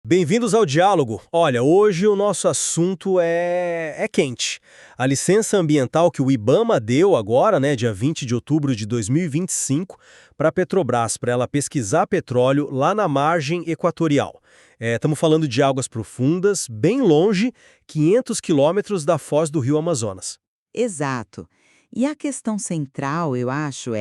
Bem-vindos ao Diálogo. Olha, hoje o nosso assunto é quente. A licença ambiental que o IBAMA deu agora, dia 20 de outubro de 2025, para a Petrobras, para ela pesquisar petróleo lá na margem equatorial. Estamos falando de águas profundas, bem longe, 500 quilômetros da foz do rio Amazonas. Exato. E a questão central, eu acho,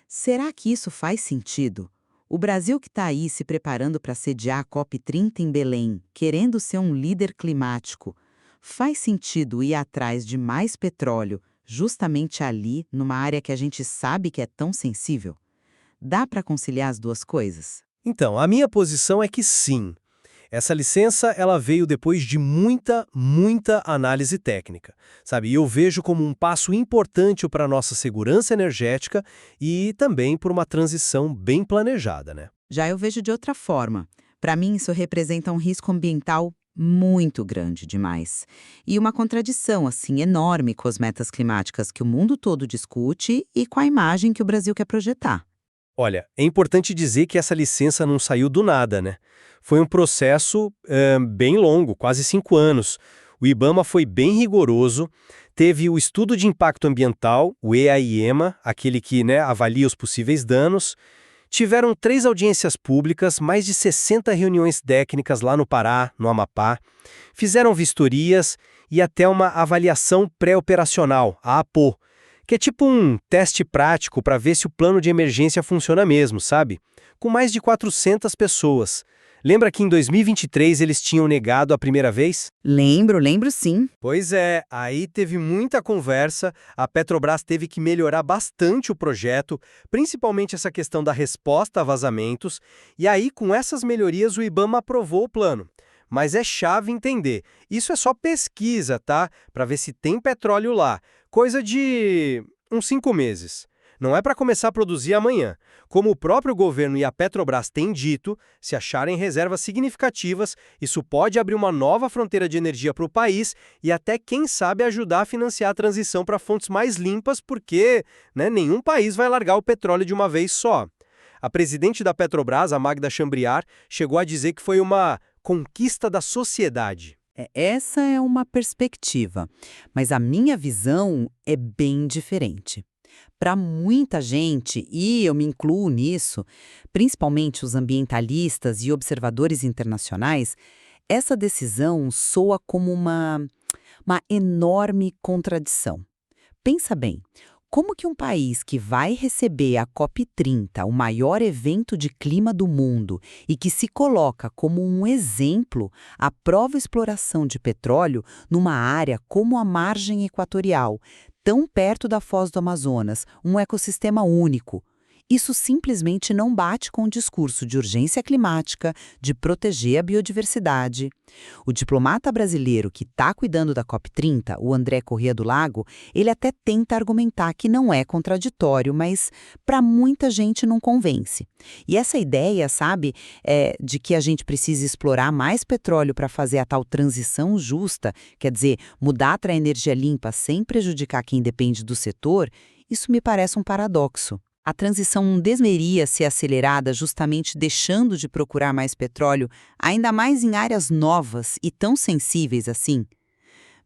será que isso faz sentido? O Brasil que está aí se preparando para sediar a COP30 em Belém, querendo ser um líder climático, faz sentido ir atrás de mais petróleo, justamente ali, numa área que a gente sabe que é tão sensível? Dá para conciliar as duas coisas? Então, a minha posição é que sim. Essa licença, ela veio depois de muita análise técnica, sabe? E eu vejo como um passo importante para a nossa segurança energética e também por uma transição bem planejada, né? Já eu vejo de outra forma. Para mim, isso representa um risco ambiental muito grande demais. E uma contradição, assim, enorme com as metas climáticas que o mundo todo discute e com a imagem que o Brasil quer projetar. Olha, é importante dizer que essa licença não saiu do nada, né? Foi um processo bem longo, quase 5 anos. O IBAMA foi bem rigoroso, teve o estudo de impacto ambiental, o EAIEMA, aquele que avalia os possíveis danos. Tiveram 3 audiências públicas, mais de 60 reuniões técnicas lá no Pará, no Amapá. Fizeram vistorias e até uma avaliação pré-operacional, a APO, que é tipo um teste prático para ver se o plano de emergência funciona mesmo, sabe? Com mais de 400 pessoas. Lembra que em 2023 eles tinham negado a primeira vez? Lembro sim. Pois é, aí teve muita conversa, a Petrobras teve que melhorar bastante o projeto, principalmente essa questão da resposta a vazamentos, e aí com essas melhorias o IBAMA aprovou o plano. Mas é chave entender, isso é só pesquisa, tá? Para ver se tem petróleo lá, coisa de uns 5 meses. Não é para começar a produzir amanhã. Como o próprio governo e a Petrobras têm dito, se acharem reservas significativas, isso pode abrir uma nova fronteira de energia para o país e até, quem sabe, ajudar a financiar a transição para fontes mais limpas, porque nenhum país vai largar o petróleo de uma vez só. A presidente da Petrobras, a Magda Chambriard, chegou a dizer que foi uma conquista da sociedade. Essa é uma perspectiva, mas a minha visão é bem diferente. Para muita gente, e eu me incluo nisso, principalmente os ambientalistas e observadores internacionais, essa decisão soa como uma enorme contradição. Pensa bem, como que um país que vai receber a COP30, o maior evento de clima do mundo, e que se coloca como um exemplo, aprova a exploração de petróleo numa área como a margem equatorial, tão perto da foz do Amazonas, um ecossistema único? Isso simplesmente não bate com o discurso de urgência climática, de proteger a biodiversidade. O diplomata brasileiro que está cuidando da COP30, o André Corrêa do Lago, ele até tenta argumentar que não é contraditório, mas para muita gente não convence. E essa ideia, sabe, de que a gente precisa explorar mais petróleo para fazer a tal transição justa, quer dizer, mudar para a energia limpa sem prejudicar quem depende do setor, isso me parece um paradoxo. A transição não deveria ser acelerada justamente deixando de procurar mais petróleo, ainda mais em áreas novas e tão sensíveis assim?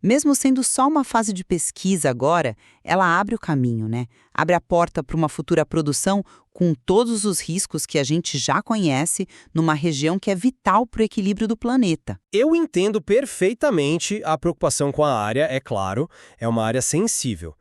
Mesmo sendo só uma fase de pesquisa agora, ela abre o caminho, né? Abre a porta para uma futura produção com todos os riscos que a gente já conhece numa região que é vital para o equilíbrio do planeta. Eu entendo perfeitamente a preocupação com a área, é claro, é uma área sensível.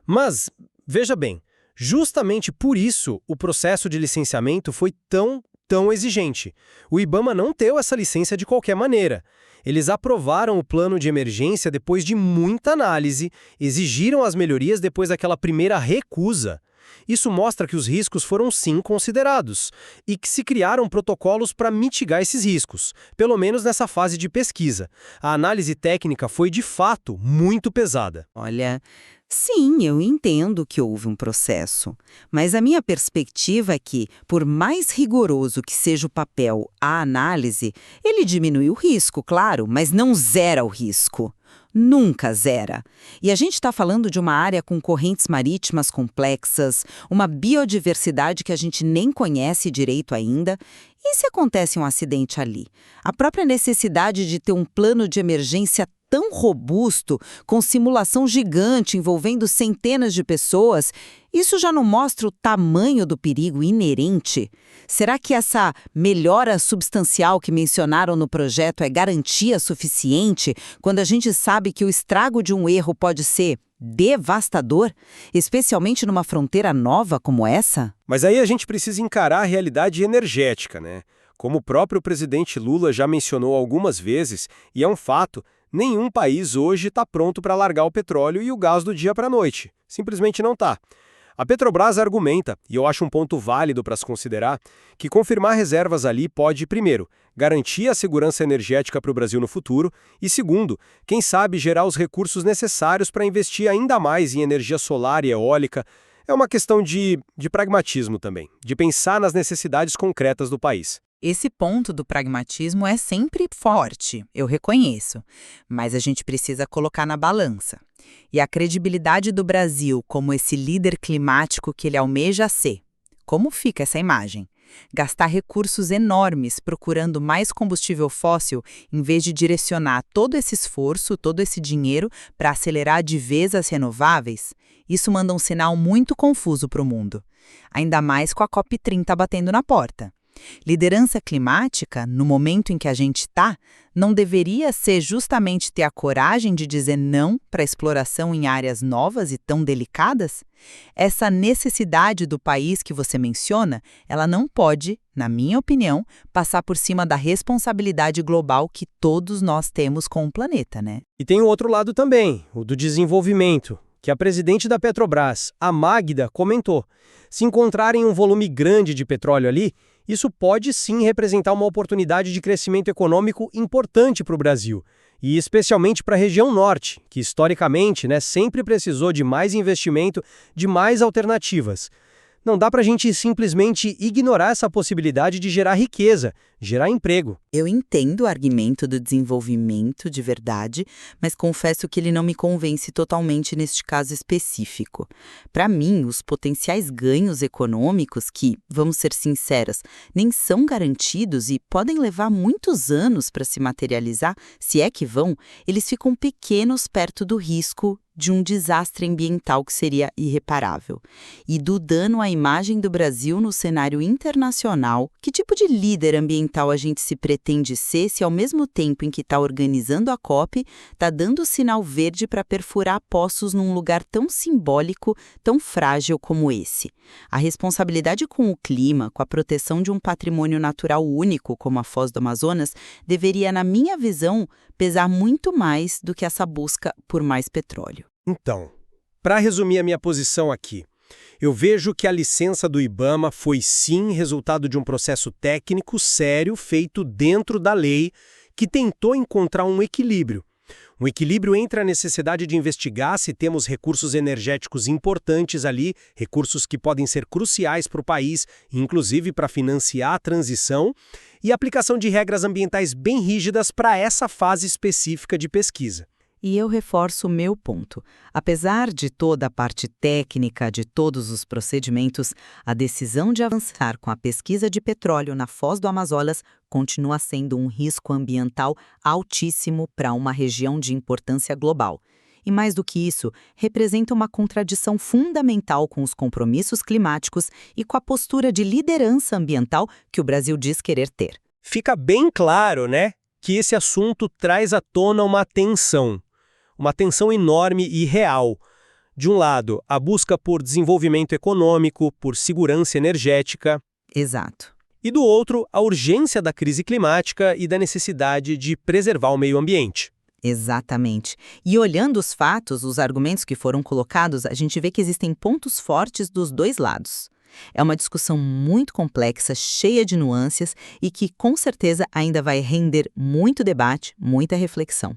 Mas, veja bem, justamente por isso o processo de licenciamento foi tão exigente. O IBAMA não deu essa licença de qualquer maneira. Eles aprovaram o plano de emergência depois de muita análise, exigiram as melhorias depois daquela primeira recusa. Isso mostra que os riscos foram sim considerados e que se criaram protocolos para mitigar esses riscos, pelo menos nessa fase de pesquisa. A análise técnica foi de fato muito pesada. Olha, sim, eu entendo que houve um processo, mas a minha perspectiva é que, por mais rigoroso que seja o papel, a análise, ele diminui o risco, claro, mas não zera o risco. Nunca zera. E a gente está falando de uma área com correntes marítimas complexas, uma biodiversidade que a gente nem conhece direito ainda. E se acontece um acidente ali? A própria necessidade de ter um plano de emergência tão robusto, com simulação gigante envolvendo centenas de pessoas, isso já não mostra o tamanho do perigo inerente? Será que essa melhora substancial que mencionaram no projeto é garantia suficiente quando a gente sabe que o estrago de um erro pode ser devastador, especialmente numa fronteira nova como essa? Mas aí a gente precisa encarar a realidade energética, né? Como o próprio presidente Lula já mencionou algumas vezes, e é um fato, nenhum país hoje está pronto para largar o petróleo e o gás do dia para a noite. Simplesmente não está. A Petrobras argumenta, e eu acho um ponto válido para se considerar, que confirmar reservas ali pode, primeiro, garantir a segurança energética para o Brasil no futuro e, segundo, quem sabe gerar os recursos necessários para investir ainda mais em energia solar e eólica. É uma questão de pragmatismo também, de pensar nas necessidades concretas do país. Esse ponto do pragmatismo é sempre forte, eu reconheço, mas a gente precisa colocar na balança. E a credibilidade do Brasil como esse líder climático que ele almeja ser. Como fica essa imagem? Gastar recursos enormes procurando mais combustível fóssil em vez de direcionar todo esse esforço, todo esse dinheiro para acelerar de vez as renováveis? Isso manda um sinal muito confuso para o mundo. Ainda mais com a COP30 batendo na porta. Liderança climática, no momento em que a gente está, não deveria ser justamente ter a coragem de dizer não para a exploração em áreas novas e tão delicadas? Essa necessidade do país que você menciona, ela não pode, na minha opinião, passar por cima da responsabilidade global que todos nós temos com o planeta, né? E tem o outro lado também, o do desenvolvimento, que a presidente da Petrobras, a Magda, comentou. Se encontrarem um volume grande de petróleo ali, isso pode sim representar uma oportunidade de crescimento econômico importante para o Brasil, e especialmente para a região norte, que historicamente, sempre precisou de mais investimento, de mais alternativas. Não dá para a gente simplesmente ignorar essa possibilidade de gerar riqueza, gerar emprego. Eu entendo o argumento do desenvolvimento de verdade, mas confesso que ele não me convence totalmente neste caso específico. Para mim, os potenciais ganhos econômicos, que, vamos ser sinceras, nem são garantidos e podem levar muitos anos para se materializar, se é que vão, eles ficam pequenos perto do risco de um desastre ambiental que seria irreparável. E do dano à imagem do Brasil no cenário internacional, que tipo de líder ambiental a gente se pretende ser se ao mesmo tempo em que está organizando a COP, está dando sinal verde para perfurar poços num lugar tão simbólico, tão frágil como esse? A responsabilidade com o clima, com a proteção de um patrimônio natural único como a Foz do Amazonas, deveria, na minha visão, pesar muito mais do que essa busca por mais petróleo. Então, para resumir a minha posição aqui, eu vejo que a licença do IBAMA foi sim resultado de um processo técnico sério feito dentro da lei que tentou encontrar um equilíbrio. Um equilíbrio entre a necessidade de investigar se temos recursos energéticos importantes ali, recursos que podem ser cruciais para o país, inclusive para financiar a transição, e a aplicação de regras ambientais bem rígidas para essa fase específica de pesquisa. E eu reforço o meu ponto. Apesar de toda a parte técnica de todos os procedimentos, a decisão de avançar com a pesquisa de petróleo na Foz do Amazonas continua sendo um risco ambiental altíssimo para uma região de importância global. E mais do que isso, representa uma contradição fundamental com os compromissos climáticos e com a postura de liderança ambiental que o Brasil diz querer ter. Fica bem claro, que esse assunto traz à tona uma tensão enorme e real. De um lado, a busca por desenvolvimento econômico, por segurança energética. Exato. E do outro, a urgência da crise climática e da necessidade de preservar o meio ambiente. Exatamente. E olhando os fatos, os argumentos que foram colocados, a gente vê que existem pontos fortes dos dois lados. É uma discussão muito complexa, cheia de nuances e que, com certeza, ainda vai render muito debate, muita reflexão.